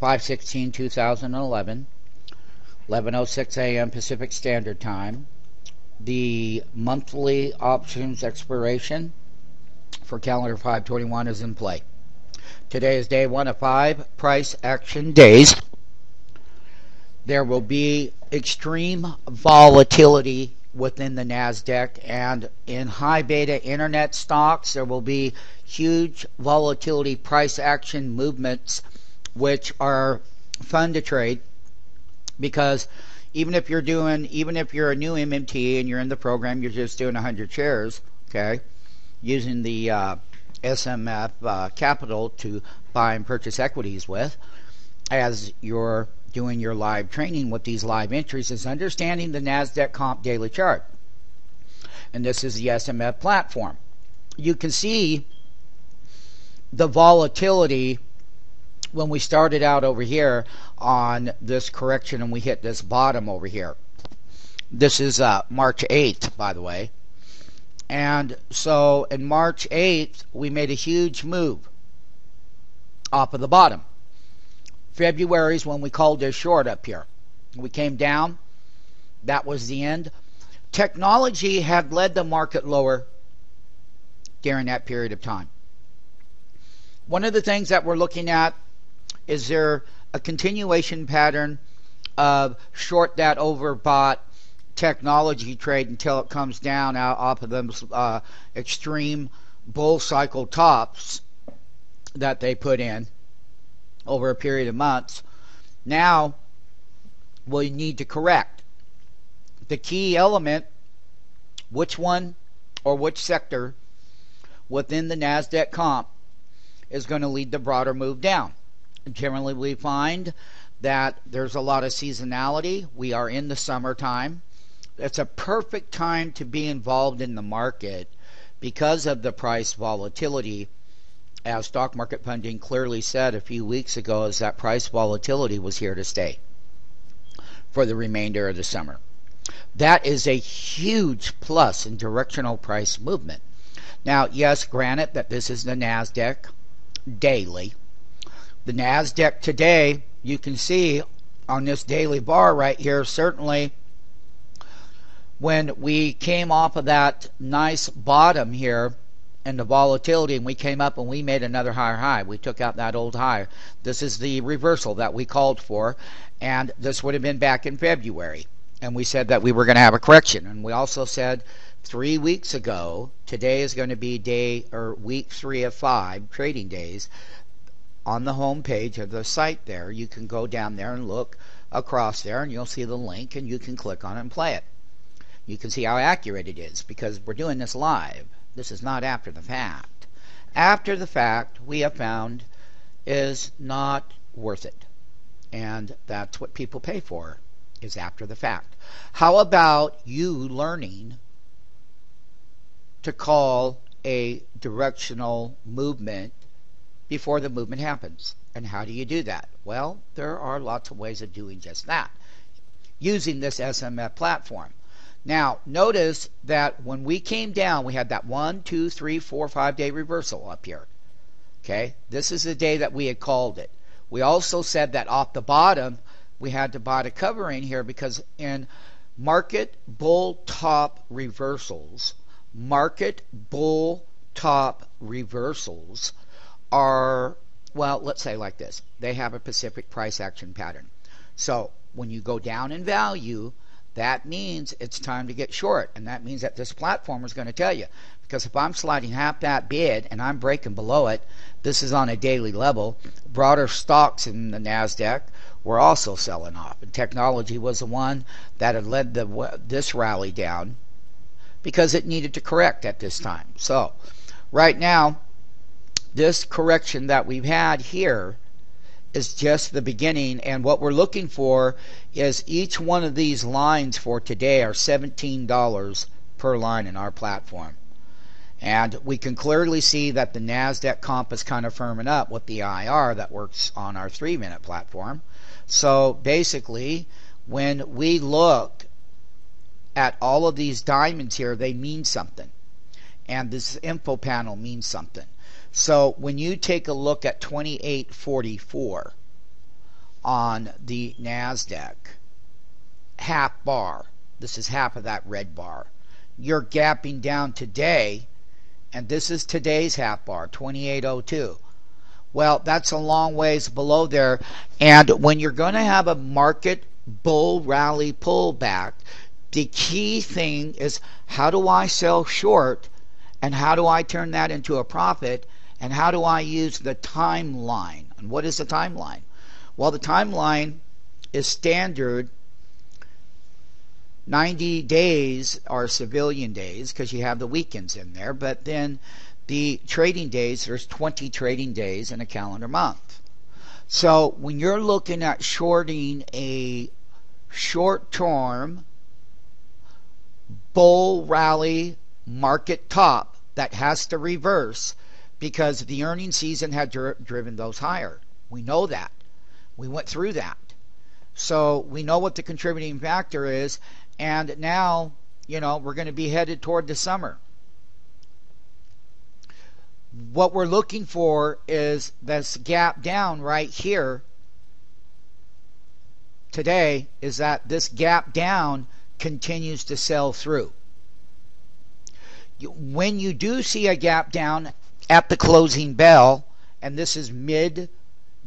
5/16/2011, 11:06 a.m. Pacific Standard Time. The monthly options expiration for calendar 5/21 is in play. Today is day 1 of 5 price action days. There will be extreme volatility within the Nasdaq, and in high beta internet stocks there will be huge volatility price action movements, which are fun to trade, because even if you're a new MMT and you're in the program, you're just doing 100 shares, okay, using the SMF capital to buy and purchase equities with, as you're doing your live training with these live entries, is understanding the Nasdaq comp daily chart. And this is the SMF platform. You can see the volatility when we started out over here on this correction and we hit this bottom over here. This is March 8th, by the way. And so in March 8th, we made a huge move off of the bottom. February is when we called this short up here. We came down. That was the end. Technology had led the market lower during that period of time. One of the things that we're looking at, is there a continuation pattern of short that overbought technology trade until it comes down out off of them extreme bull cycle tops that they put in over a period of months. Now we need to correct. The key element, which one or which sector within the Nasdaq comp is going to lead the broader move down. Generally we find that there's a lot of seasonality. We are in the summertime. It's a perfect time to be involved in the market because of the price volatility. As stock market funding clearly said a few weeks ago, is that price volatility was here to stay for the remainder of the summer. That is a huge plus in directional price movement. Now, yes, granted that this is the Nasdaq daily. The Nasdaq today, you can see on this daily bar right here, certainly when we came off of that nice bottom here and the volatility, and we came up and we made another higher high. We took out that old high. This is the reversal that we called for, and this would have been back in February. And we said that we were going to have a correction. And we also said 3 weeks ago, today is going to be week 3 of 5 trading days. On the home page of the site there, you can go down there and look across there, and you'll see the link, and you can click on it and play it. You can see how accurate it is, because we're doing this live. This is not after the fact. After the fact, we have found, is not worth it. And that's what people pay for, is after the fact. How about you learning to call a directional movement before the movement happens? And how do you do that? Well, there are lots of ways of doing just that, using this SMF platform. Now, notice that when we came down, we had that 1, 2, 3, 4, 5 day reversal up here. Okay, this is the day that we had called it. We also said that off the bottom, we had to buy the cover in here, because in market bull top reversals, are, well, let's say like this. They have a specific price action pattern. So when you go down in value, that means it's time to get short, and that means that this platform is going to tell you, because if I'm sliding half that bid and I'm breaking below it, this is on a daily level. Broader stocks in the Nasdaq were also selling off, and technology was the one that had led this rally down, because it needed to correct at this time. So right now, this correction that we've had here is just the beginning, and what we're looking for is each one of these lines for today are $17 per line in our platform. And we can clearly see that the Nasdaq comp is kind of firming up with the IR that works on our 3-minute platform. So basically, when we look at all of these diamonds here, they mean something, and this info panel means something. So when you take a look at 2844, on the Nasdaq. Half bar. This is half of that red bar. You're gapping down today, and this is today's half bar, 2802. Well, that's a long ways below there. And when you're going to have a market bull rally pullback, the key thing is, how do I sell short, and how do I turn that into a profit, and how do I use the timeline? And what is the timeline? Well, the timeline is standard 90 days are civilian days because you have the weekends in there, but then the trading days, there's 20 trading days in a calendar month. So when you're looking at shorting a short-term bull rally market top that has to reverse because the earnings season had driven those higher. We know that. We went through that. So we know what the contributing factor is, and now, you know, we're going to be headed toward the summer. What we're looking for is this gap down right here today, is that this gap down continues to sell through. When you do see a gap down at the closing bell, and this is midday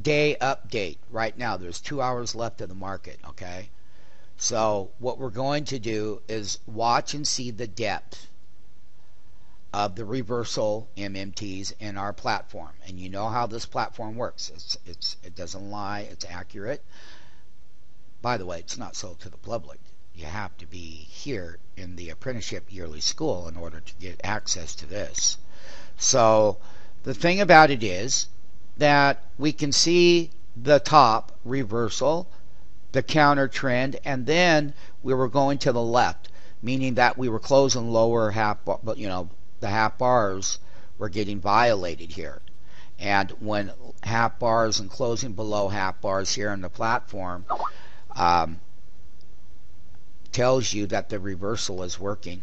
update right now, there's 2 hours left of the market, okay? So what we're going to do is watch and see the depth of the reversal MMTs in our platform. And you know how this platform works. It doesn't lie, it's accurate. By the way, it's not sold to the public. You have to be here in the apprenticeship yearly school in order to get access to this. So the thing about it is that we can see the top reversal, the counter trend, and then we were going to the left, meaning that we were closing lower half, you know, the half bars were getting violated here. And when half bars and closing below half bars here on the platform tells you that the reversal is working.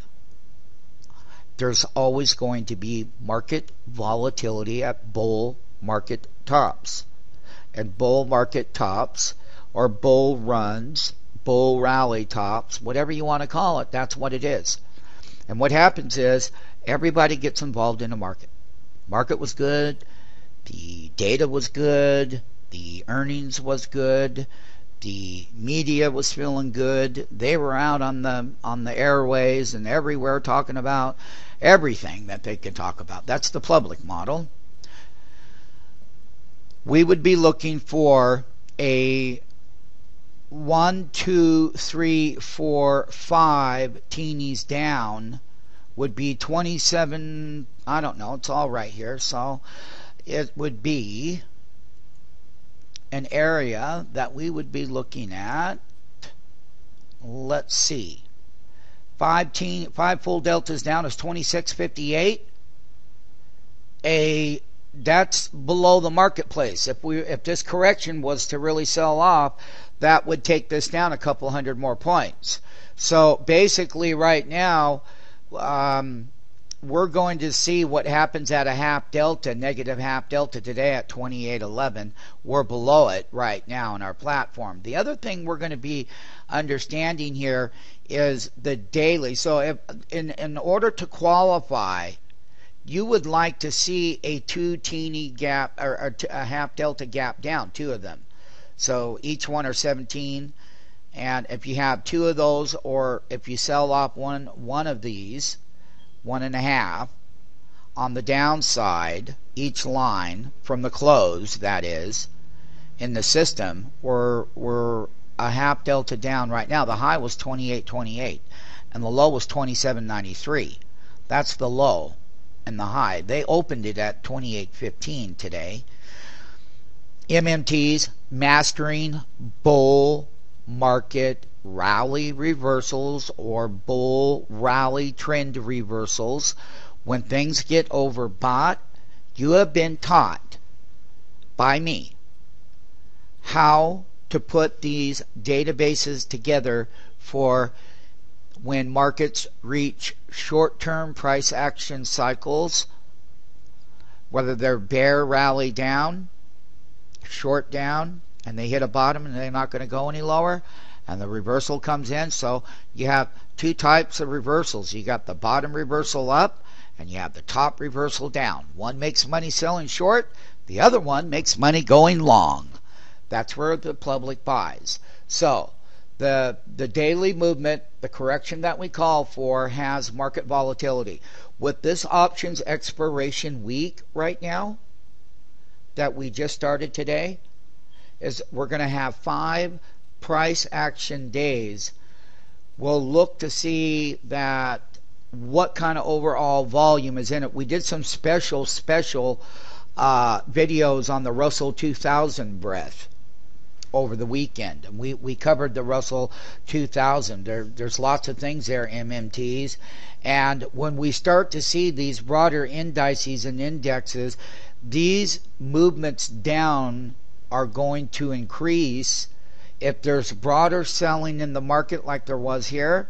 There's always going to be market volatility at bull market tops. And bull market tops, or bull runs, bull rally tops, whatever you want to call it, that's what it is. And what happens is everybody gets involved in the market. Market was good, the data was good, the earnings was good, the media was feeling good. They were out on the airways and everywhere talking about everything that they could talk about. That's the public model. We would be looking for a 1, 2, 3, 4, 5 teenies down would be 27. I don't know, it's all right here. So it would be an area that we would be looking at. Let's see, 5 full deltas down is 26.58. That's below the marketplace. If this correction was to really sell off, that would take this down a couple hundred more points. So basically right now, we're going to see what happens at a half delta, negative half delta today at 28.11. We're below it right now in our platform. The other thing we're going to be understanding here is the daily. So if, in order to qualify, you would like to see a 2 teeny gap, or a half delta gap down, 2 of them. So each one are 17. And if you have 2 of those, or if you sell off one of these, 1.5 on the downside, each line from the close, that is, in the system, we're a half delta down right now. The high was 28.28 and the low was 27.93. That's the low and the high. They opened it at 28.15 today. MMTs mastering bull market rally reversals or bull rally trend reversals. When things get overbought, you have been taught by me how to put these databases together for when markets reach short-term price action cycles, whether they're bear rally down, short down, and they hit a bottom and they're not going to go any lower, and the reversal comes in. So you have two types of reversals. You got the bottom reversal up, and you have the top reversal down. One makes money selling short, the other one makes money going long. That's where the public buys. So the daily movement, the correction that we call for, has market volatility. With this options expiration week right now that we just started today, is we're going to have 5 price action days. We'll look to see that what kind of overall volume is in it. We did some special videos on the Russell 2000 breath over the weekend, and we covered the Russell 2000. There's lots of things there, MMTs, and when we start to see these broader indices and indexes, these movements down are going to increase. If there's broader selling in the market like there was here,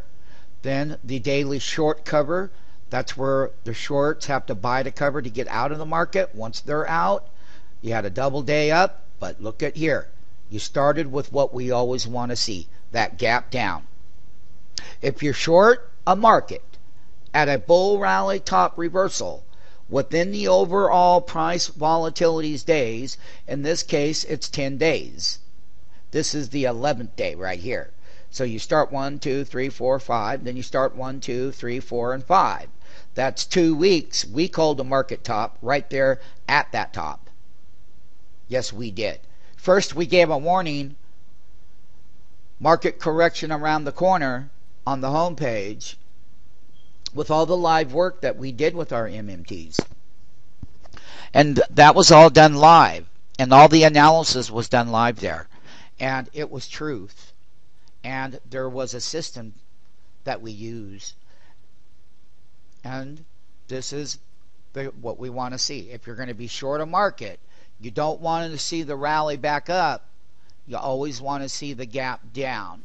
then the daily short cover, that's where the shorts have to buy the cover to get out of the market. Once they're out, you had a double day up, but look at here. You started with what we always want to see, that gap down. If you're short a market at a bull rally top reversal within the overall price volatility's days, in this case it's 10 days. This is the 11th day right here. So you start 1, 2, 3, 4, 5, then you start 1, 2, 3, 4, and 5. That's 2 weeks. We called the market top right there at that top. Yes, we did. First, we gave a warning, market correction around the corner on the home page with all the live work that we did with our MMTs. And that was all done live, and all the analysis was done live there. And it was truth. And there was a system that we use. And this is what we want to see. If you're going to be short a market, you don't want to see the rally back up. You always want to see the gap down.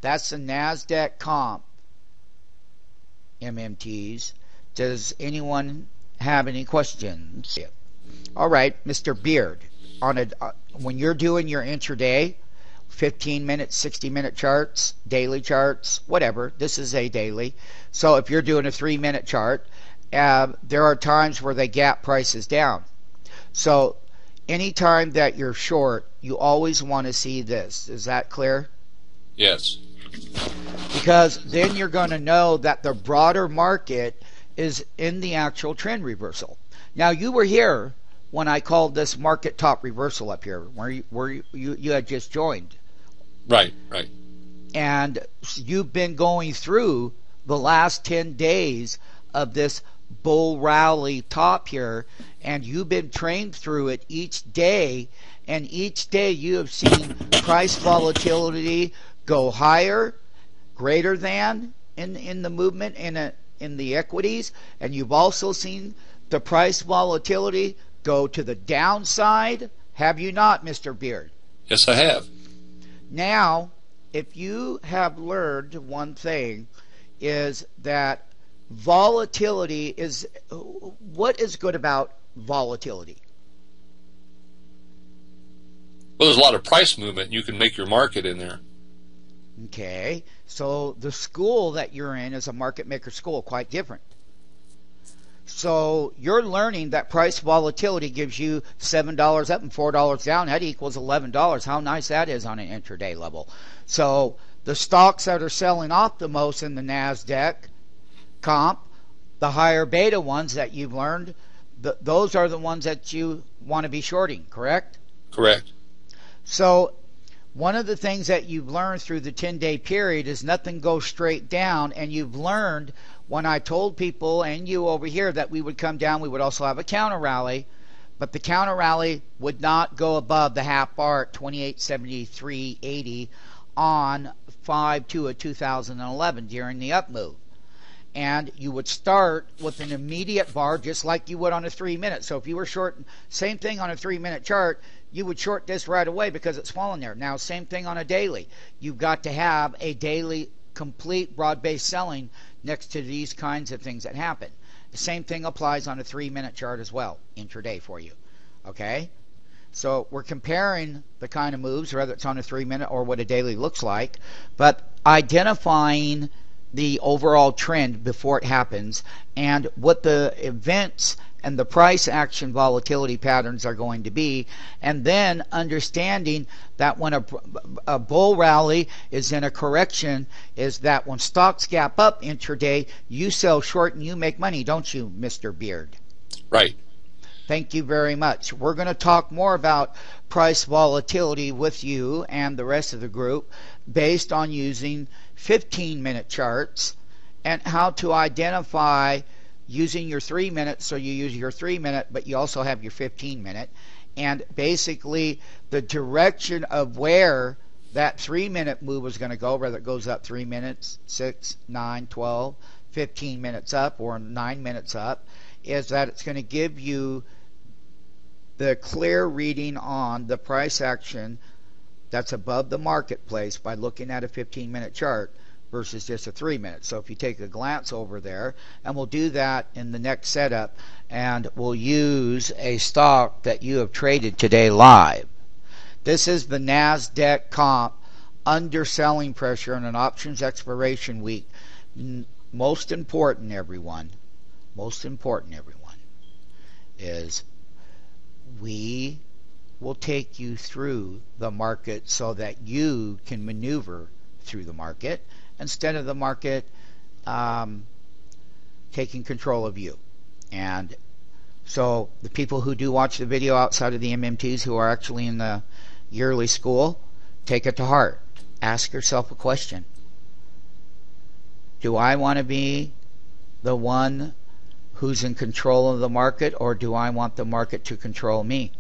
That's the Nasdaq comp MMTs. Does anyone have any questions? All right, Mr. Beard, when you're doing your intraday, 15-minute, 60-minute charts, daily charts, whatever, this is a daily. So if you're doing a 3-minute chart, there are times where they gap prices down. So anytime that you're short, you always want to see this. Is that clear? Yes. Because then you're going to know that the broader market is in the actual trend reversal. Now, you were here when I called this market top reversal up here, where you had just joined. Right, right. And you've been going through the last 10 days of this bull rally top here, and you've been trained through it each day, and each day you have seen price volatility go higher, greater than in the movement in the equities, and you've also seen the price volatility go to the downside. Have you not, Mr. Beard? Yes, I have. Now, if you have learned one thing, is that volatility is, what is good about volatility? Well, there's a lot of price movement. You can make your market in there. Okay, so the school that you're in is a market maker school, quite different. So you're learning that price volatility gives you $7 up and $4 down. That equals $11. How nice that is on an intraday level. So the stocks that are selling off the most in the Nasdaq comp, the higher beta ones that you've learned, those are the ones that you want to be shorting, correct? Correct. So one of the things that you've learned through the 10-day period is nothing goes straight down, and you've learned when I told people and you over here that we would come down, we would also have a counter rally, but the counter rally would not go above the half bar at 2873.80 on 5/2 of 2011 during the up move. And you would start with an immediate bar just like you would on a 3-minute. So if you were short, same thing on a 3-minute chart, you would short this right away because it's fallen there. Now, same thing on a daily. You've got to have a daily complete broad-based selling next to these kinds of things that happen. The same thing applies on a 3-minute chart as well, intraday for you. Okay? So we're comparing the kind of moves, whether it's on a 3-minute or what a daily looks like, but identifying the overall trend before it happens and what the events and the price action volatility patterns are going to be, and then understanding that when a bull rally is in a correction, is that when stocks gap up intraday, you sell short and you make money, don't you, Mr. Beard? Right. Thank you very much. We're going to talk more about price volatility with you and the rest of the group based on using 15-minute charts and how to identify using your 3 minutes. So you use your 3-minute, but you also have your 15-minute, and basically the direction of where that 3-minute move is going to go, whether it goes up 3 minutes, 6, 9, 12, 15 minutes up, or 9 minutes up, is that it's going to give you the clear reading on the price action that's above the marketplace by looking at a 15-minute chart versus just a 3-minute. So if you take a glance over there, and we'll do that in the next setup, and we'll use a stock that you have traded today live. This is the Nasdaq comp underselling pressure in an options expiration week. Most important, everyone, is we will take you through the market so that you can maneuver through the market instead of the market taking control of you. And so the people who do watch the video outside of the MMTs who are actually in the yearly school, take it to heart. Ask yourself a question. Do I want to be the one who's in control of the market, or do I want the market to control me?